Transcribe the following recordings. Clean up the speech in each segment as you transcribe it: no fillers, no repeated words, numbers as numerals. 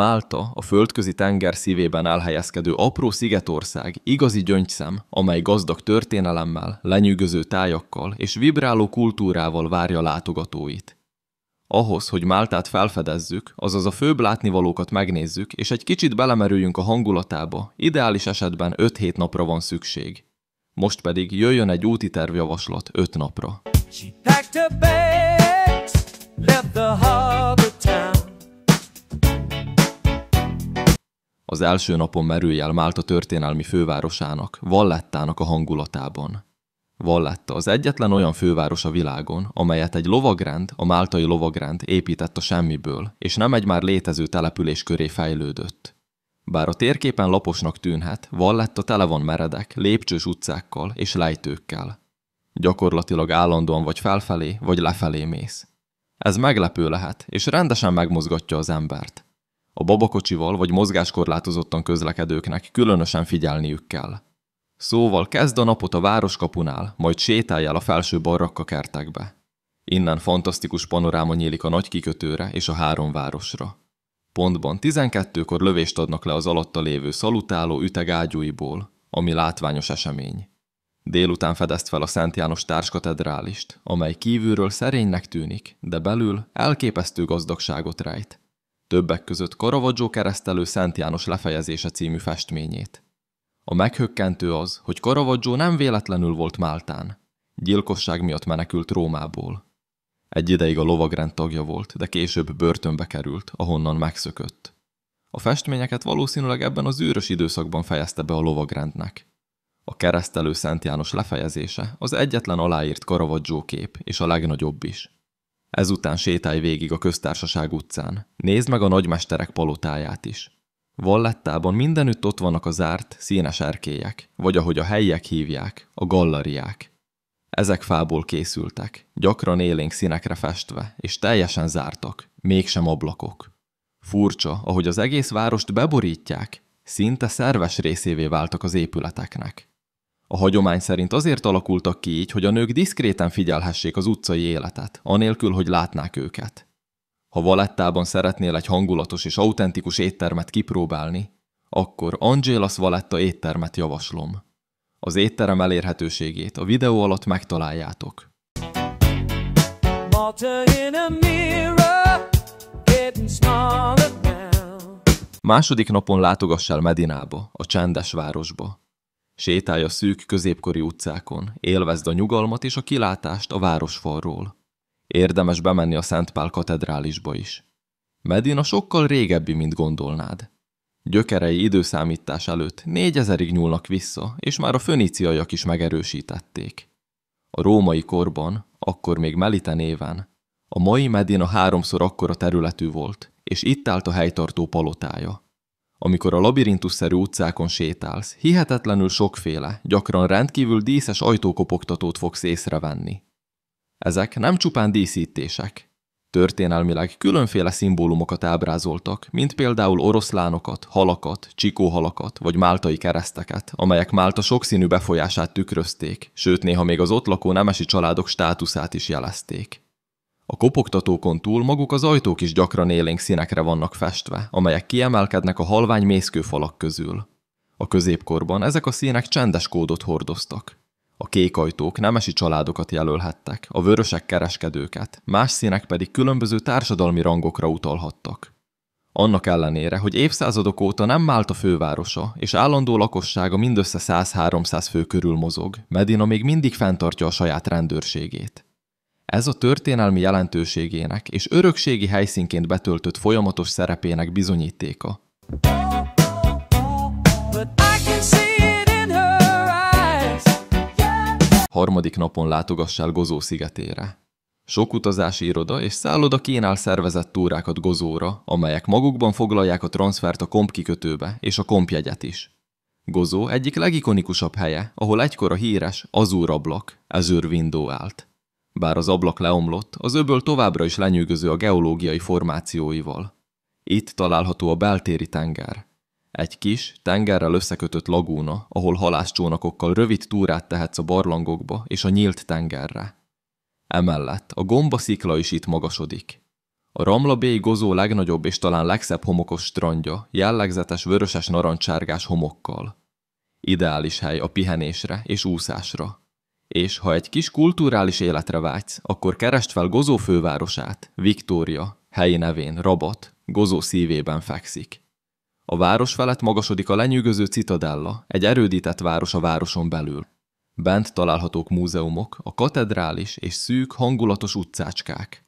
Málta, a földközi tenger szívében elhelyezkedő apró szigetország igazi gyöngyszem, amely gazdag történelemmel, lenyűgöző tájakkal és vibráló kultúrával várja látogatóit. Ahhoz, hogy Máltát felfedezzük, azaz a főbb látnivalókat megnézzük, és egy kicsit belemerüljünk a hangulatába, ideális esetben 5-7 napra van szükség. Most pedig jöjjön egy úti tervjavaslat 5 napra. Az első napon merülj el Málta történelmi fővárosának, Vallettának a hangulatában. Valletta az egyetlen olyan főváros a világon, amelyet egy lovagrend, a máltai lovagrend épített a semmiből, és nem egy már létező település köré fejlődött. Bár a térképen laposnak tűnhet, Valletta tele van meredek, lépcsős utcákkal és lejtőkkel. Gyakorlatilag állandóan vagy felfelé, vagy lefelé mész. Ez meglepő lehet, és rendesen megmozgatja az embert. A babakocsival vagy mozgáskorlátozottan közlekedőknek különösen figyelniük kell. Szóval kezd a napot a városkapunál, majd sétálj el a felső barrakkakertekbe. Innen fantasztikus panoráma nyílik a nagy kikötőre és a 3 városra. Pontban 12-kor lövést adnak le az alatta lévő szalutáló üteg ágyúiból, ami látványos esemény. Délután fedezt fel a Szent János társkatedrálist, amely kívülről szerénynek tűnik, de belül elképesztő gazdagságot rejt. Többek között Caravaggio keresztelő Szent János lefejezése című festményét. A meghökkentő az, hogy Caravaggio nem véletlenül volt Máltán. Gyilkosság miatt menekült Rómából. Egy ideig a lovagrend tagja volt, de később börtönbe került, ahonnan megszökött. A festményeket valószínűleg ebben az űrös időszakban fejezte be a lovagrendnek. A keresztelő Szent János lefejezése az egyetlen aláírt Caravaggio kép, és a legnagyobb is. Ezután sétálj végig a Köztársaság utcán. Nézd meg a nagymesterek palotáját is. Vallettában mindenütt ott vannak a zárt, színes erkélyek, vagy ahogy a helyiek hívják, a galleriák. Ezek fából készültek, gyakran élénk színekre festve, és teljesen zártak, mégsem ablakok. Furcsa, ahogy az egész várost beborítják, szinte szerves részévé váltak az épületeknek. A hagyomány szerint azért alakultak ki így, hogy a nők diszkréten figyelhessék az utcai életet, anélkül, hogy látnák őket. Ha Vallettában szeretnél egy hangulatos és autentikus éttermet kipróbálni, akkor Angelas Valletta éttermet javaslom. Az étterem elérhetőségét a videó alatt megtaláljátok. Második napon látogass el Medinába, a csendes városba. Sétálj a szűk középkori utcákon, élvezd a nyugalmat és a kilátást a városfalról. Érdemes bemenni a Szent Pál katedrálisba is. Medina sokkal régebbi, mint gondolnád. Gyökerei időszámítás előtt 4000-ig nyúlnak vissza, és már a föníciaiak is megerősítették. A római korban, akkor még Melite néven, a mai Medina 3-szor akkora területű volt, és itt állt a helytartó palotája. Amikor a labirintusszerű utcákon sétálsz, hihetetlenül sokféle, gyakran rendkívül díszes ajtókopogtatót fogsz észrevenni. Ezek nem csupán díszítések. Történelmileg különféle szimbólumokat ábrázoltak, mint például oroszlánokat, halakat, csikóhalakat vagy máltai kereszteket, amelyek Málta sokszínű befolyását tükrözték, sőt néha még az ott lakó nemesi családok státuszát is jelezték. A kopogtatókon túl maguk az ajtók is gyakran élénk színekre vannak festve, amelyek kiemelkednek a halvány mészkőfalak közül. A középkorban ezek a színek csendes kódot hordoztak. A kék ajtók nemesi családokat jelölhettek, a vörösek kereskedőket, más színek pedig különböző társadalmi rangokra utalhattak. Annak ellenére, hogy évszázadok óta nem Málta fővárosa, és állandó lakossága mindössze 100-300 fő körül mozog, Medina még mindig fenntartja a saját rendőrségét. Ez a történelmi jelentőségének és örökségi helyszínként betöltött folyamatos szerepének bizonyítéka. Harmadik napon látogass el Gozó szigetére. Sok utazási iroda és szálloda kínál szervezett túrákat Gozóra, amelyek magukban foglalják a transfert a Komp kikötőbe és a Komp jegyet is. Gozó egyik legikonikusabb helye, ahol egykor a híres Azur ablak, Azure Window állt. Bár az ablak leomlott, az öböl továbbra is lenyűgöző a geológiai formációival. Itt található a beltéri tenger. Egy kis, tengerrel összekötött lagúna, ahol halászcsónakokkal rövid túrát tehetsz a barlangokba és a nyílt tengerre. Emellett a Gomba szikla is itt magasodik. A Ramla Bay Gozó legnagyobb és talán legszebb homokos strandja, jellegzetes vöröses narancsárgás homokkal. Ideális hely a pihenésre és úszásra. És ha egy kis kulturális életre vágysz, akkor keresd fel Gozó fővárosát, Victoria, helyi nevén Rabat, Gozó szívében fekszik. A város felett magasodik a lenyűgöző Citadella, egy erődített város a városon belül. Bent találhatók múzeumok, a katedrális és szűk, hangulatos utcácskák.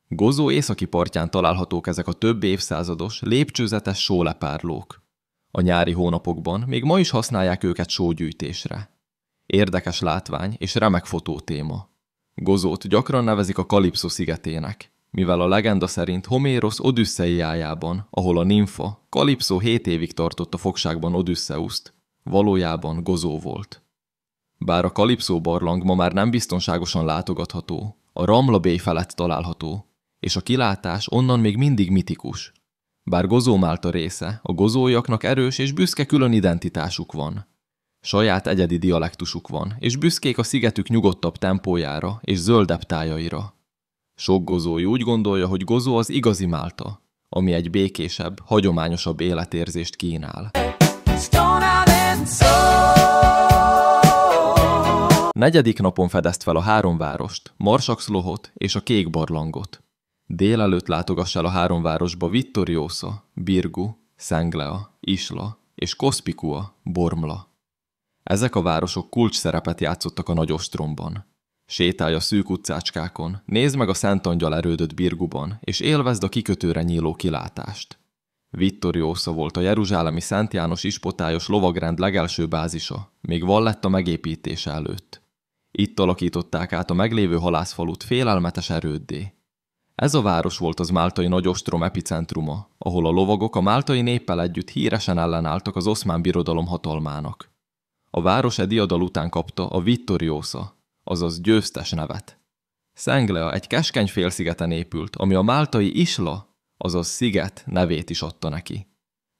Gozó északi partján találhatók ezek a több évszázados, lépcsőzetes sólepárlók. A nyári hónapokban még ma is használják őket sógyűjtésre. Érdekes látvány és remek fotótéma. Gozót gyakran nevezik a Kalipszó szigetének, mivel a legenda szerint Homérosz Odüsszeiájában, ahol a nimfa, Kalipszó 7 évig tartotta fogságban Odüsszeuszt, valójában Gozó volt. Bár a Kalipszó barlang ma már nem biztonságosan látogatható, a Ramla Bay felett található, és a kilátás onnan még mindig mitikus. Bár Gozó Málta része, a gozóiaknak erős és büszke külön identitásuk van. Saját egyedi dialektusuk van, és büszkék a szigetük nyugodtabb tempójára és zöldebb tájaira. Sok gozói úgy gondolja, hogy Gozó az igazi Málta, ami egy békésebb, hagyományosabb életérzést kínál. Negyedik napon fedezt fel a 3 várost, Marsaxlohot és a Kék barlangot. Délelőtt látogass el a 3 városba Vittoriosa, Birgu, Szenglea, Isla és Kospikua, Bormla. Ezek a városok kulcs szerepet játszottak a nagy ostromban. Sétálj a szűk utcácskákon, nézd meg a Szent Angyal erődöt Birguban, és élvezd a kikötőre nyíló kilátást. Vittoriosa volt a jeruzsálemi Szent János ispotályos lovagrend legelső bázisa, még Valletta megépítése előtt. Itt alakították át a meglévő halászfalut félelmetes erőddé. Ez a város volt az máltai nagy ostrom epicentruma, ahol a lovagok a máltai néppel együtt híresen ellenálltak az Oszmán Birodalom hatalmának. A város e diadal után kapta a Vittoriosa, azaz győztes nevet. Szenglea egy keskeny félszigeten épült, ami a máltai Isla, azaz sziget nevét is adta neki.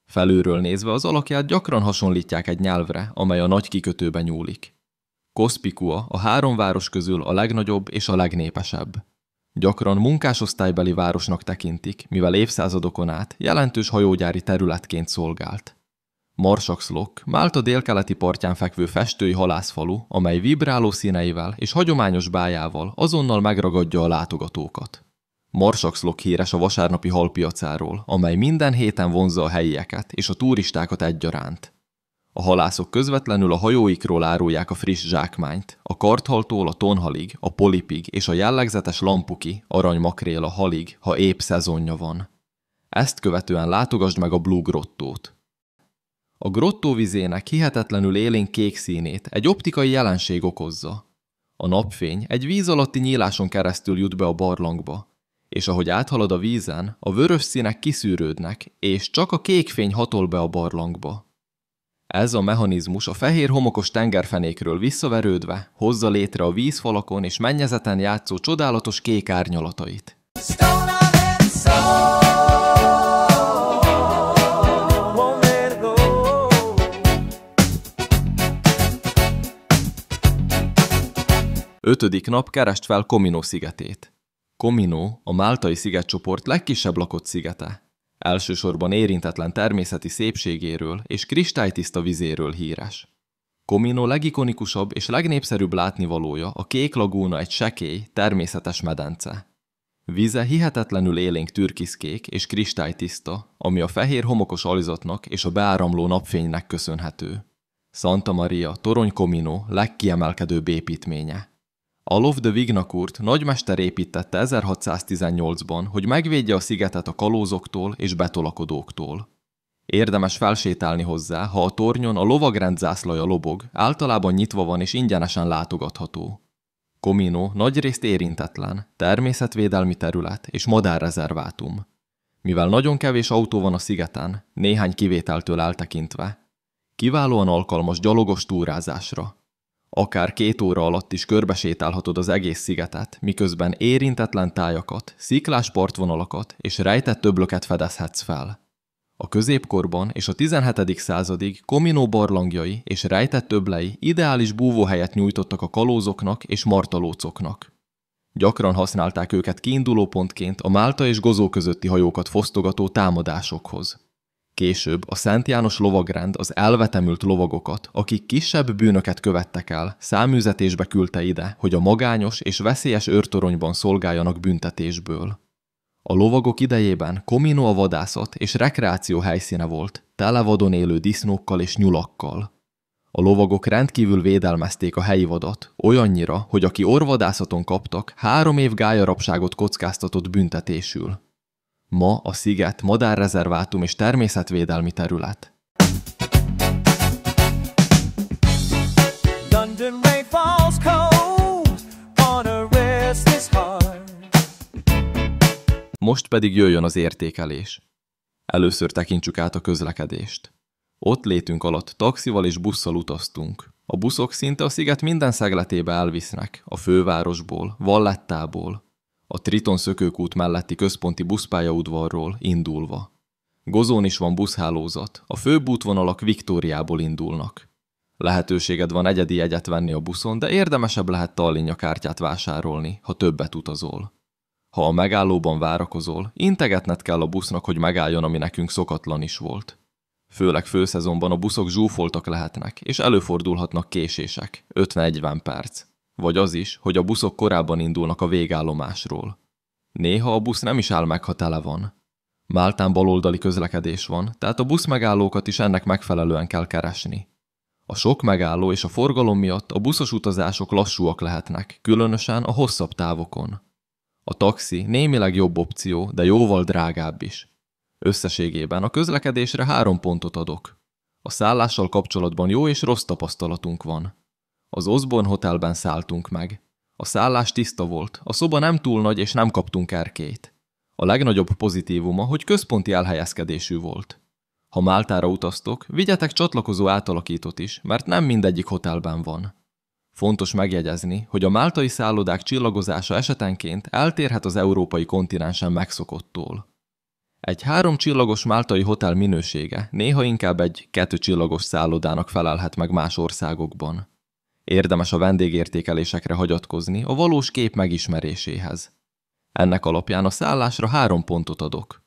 Felülről nézve az alakját gyakran hasonlítják egy nyelvre, amely a nagy kikötőbe nyúlik. Kospikua a 3 város közül a legnagyobb és a legnépesebb. Gyakran munkásosztálybeli városnak tekintik, mivel évszázadokon át jelentős hajógyári területként szolgált. Marsaxloh, Málta délkeleti partján fekvő festői halászfalu, amely vibráló színeivel és hagyományos bájával azonnal megragadja a látogatókat. Marsaxloh híres a vasárnapi halpiacáról, amely minden héten vonzza a helyieket és a turistákat egyaránt. A halászok közvetlenül a hajóikról árulják a friss zsákmányt, a karthaltól a tonhalig, a polipig és a jellegzetes lampuki, aranymakréla halig, ha épp szezonja van. Ezt követően látogasd meg a Blue Grottót. A grottó vizének hihetetlenül élénk kék színét egy optikai jelenség okozza. A napfény egy víz alatti nyíláson keresztül jut be a barlangba, és ahogy áthalad a vízen, a vörös színek kiszűrődnek, és csak a kék fény hatol be a barlangba. Ez a mechanizmus a fehér homokos tengerfenékről visszaverődve hozza létre a vízfalakon és mennyezeten játszó csodálatos kék árnyalatait. Ötödik nap keresd fel Comino szigetét. Comino a máltai szigetcsoport legkisebb lakott szigete. Elsősorban érintetlen természeti szépségéről és kristálytiszta vizéről híres. Comino legikonikusabb és legnépszerűbb látnivalója a Kék lagúna egy sekély, természetes medence. Vize hihetetlenül élénk türkiszkék és kristálytiszta, ami a fehér homokos alzatnak és a beáramló napfénynek köszönhető. Santa Maria Torony Comino legkiemelkedőbb építménye. Alof de Vignacourt nagymester építette 1618-ban, hogy megvédje a szigetet a kalózoktól és betolakodóktól. Érdemes felsétálni hozzá, ha a tornyon a lovagrend zászlaja lobog, általában nyitva van és ingyenesen látogatható. Comino nagyrészt érintetlen, természetvédelmi terület és madárrezervátum. Mivel nagyon kevés autó van a szigeten, néhány kivételtől eltekintve, kiválóan alkalmas gyalogos túrázásra. Akár 2 óra alatt is körbesétálhatod az egész szigetet, miközben érintetlen tájakat, sziklás partvonalakat és rejtett öblöket fedezhetsz fel. A középkorban és a 17. századig Comino barlangjai és rejtett öblei ideális búvóhelyet nyújtottak a kalózoknak és martalócoknak. Gyakran használták őket kiindulópontként a Málta és Gozó közötti hajókat fosztogató támadásokhoz. Később a Szent János lovagrend az elvetemült lovagokat, akik kisebb bűnöket követtek el, száműzetésbe küldte ide, hogy a magányos és veszélyes őrtoronyban szolgáljanak büntetésből. A lovagok idejében Comino a vadászat és rekreáció helyszíne volt, tele vadon élő disznókkal és nyulakkal. A lovagok rendkívül védelmezték a helyi vadat, olyannyira, hogy aki orvadászaton kaptak, 3 év gállyarapságot kockáztatott büntetésül. Ma a sziget madárrezervátum és természetvédelmi terület. Most pedig jöjjön az értékelés. Először tekintsük át a közlekedést. Ott létünk alatt taxival és busszal utaztunk. A buszok szinte a sziget minden szegletébe elvisznek, a fővárosból, Vallettából, a Triton szökőkút melletti központi buszpályaudvarról indulva. Gozón is van buszhálózat, a főbb útvonalak Viktóriából indulnak. Lehetőséged van egyedi jegyet venni a buszon, de érdemesebb lehet Tallinnya kártyát vásárolni, ha többet utazol. Ha a megállóban várakozol, integetned kell a busznak, hogy megálljon, ami nekünk szokatlan is volt. Főleg főszezonban a buszok zsúfoltak lehetnek, és előfordulhatnak késések, 50-40 perc. Vagy az is, hogy a buszok korábban indulnak a végállomásról. Néha a busz nem is áll meg, ha tele van. Máltán baloldali közlekedés van, tehát a buszmegállókat is ennek megfelelően kell keresni. A sok megálló és a forgalom miatt a buszos utazások lassúak lehetnek, különösen a hosszabb távokon. A taxi némileg jobb opció, de jóval drágább is. Összességében a közlekedésre 3 pontot adok. A szállással kapcsolatban jó és rossz tapasztalatunk van. Az Osborne Hotelben szálltunk meg. A szállás tiszta volt, a szoba nem túl nagy és nem kaptunk erkélyt. A legnagyobb pozitívuma, hogy központi elhelyezkedésű volt. Ha Máltára utaztok, vigyetek csatlakozó átalakítót is, mert nem mindegyik hotelben van. Fontos megjegyezni, hogy a máltai szállodák csillagozása esetenként eltérhet az európai kontinensen megszokottól. Egy 3 csillagos máltai hotel minősége néha inkább egy 2 csillagos szállodának felelhet meg más országokban. Érdemes a vendégértékelésekre hagyatkozni a valós kép megismeréséhez. Ennek alapján a szállásra 3 pontot adok.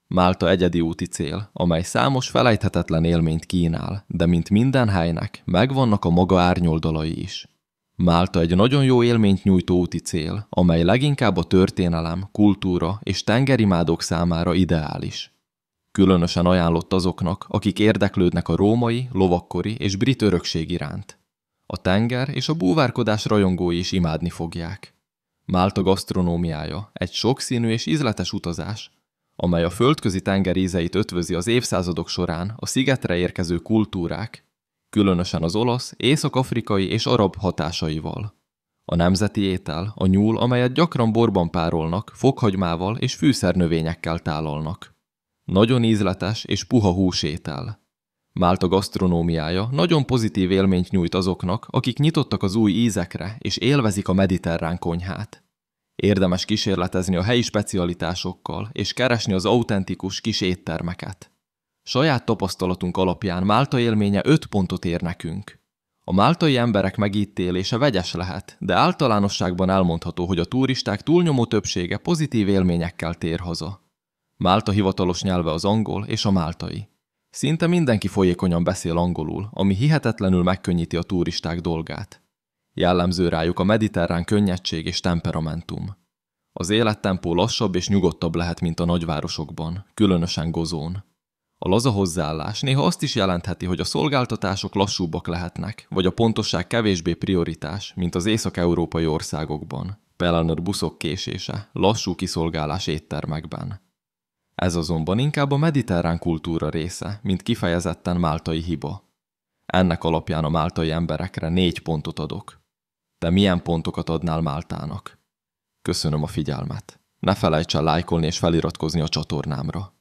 Málta egyedi úti cél, amely számos felejthetetlen élményt kínál, de mint minden helynek, megvannak a maga árnyoldalai is. Málta egy nagyon jó élményt nyújtó úti cél, amely leginkább a történelem, kultúra és tengerimádók számára ideális. Különösen ajánlott azoknak, akik érdeklődnek a római, lovakkori és brit örökség iránt. A tenger és a búvárkodás rajongói is imádni fogják. Málta gasztronómiája egy sokszínű és ízletes utazás, amely a földközi tenger ízeit ötvözi az évszázadok során a szigetre érkező kultúrák, különösen az olasz, észak-afrikai és arab hatásaival. A nemzeti étel a nyúl, amelyet gyakran borban párolnak, fokhagymával és fűszernövényekkel tálalnak. Nagyon ízletes és puha húsétel. Málta gasztronómiája nagyon pozitív élményt nyújt azoknak, akik nyitottak az új ízekre és élvezik a mediterrán konyhát. Érdemes kísérletezni a helyi specialitásokkal és keresni az autentikus kis éttermeket. Saját tapasztalatunk alapján Málta élménye 5 pontot ér nekünk. A máltai emberek megítélése vegyes lehet, de általánosságban elmondható, hogy a turisták túlnyomó többsége pozitív élményekkel tér haza. Málta hivatalos nyelve az angol és a máltai. Szinte mindenki folyékonyan beszél angolul, ami hihetetlenül megkönnyíti a turisták dolgát. Jellemző rájuk a mediterrán könnyedség és temperamentum. Az élettempó lassabb és nyugodtabb lehet, mint a nagyvárosokban, különösen Gozón. A laza hozzáállás néha azt is jelentheti, hogy a szolgáltatások lassúbbak lehetnek, vagy a pontosság kevésbé prioritás, mint az észak-európai országokban. Például a buszok késése, lassú kiszolgálás éttermekben. Ez azonban inkább a mediterrán kultúra része, mint kifejezetten máltai hiba. Ennek alapján a máltai emberekre 4 pontot adok. Te milyen pontokat adnál Máltának? Köszönöm a figyelmet. Ne felejts el lájkolni és feliratkozni a csatornámra.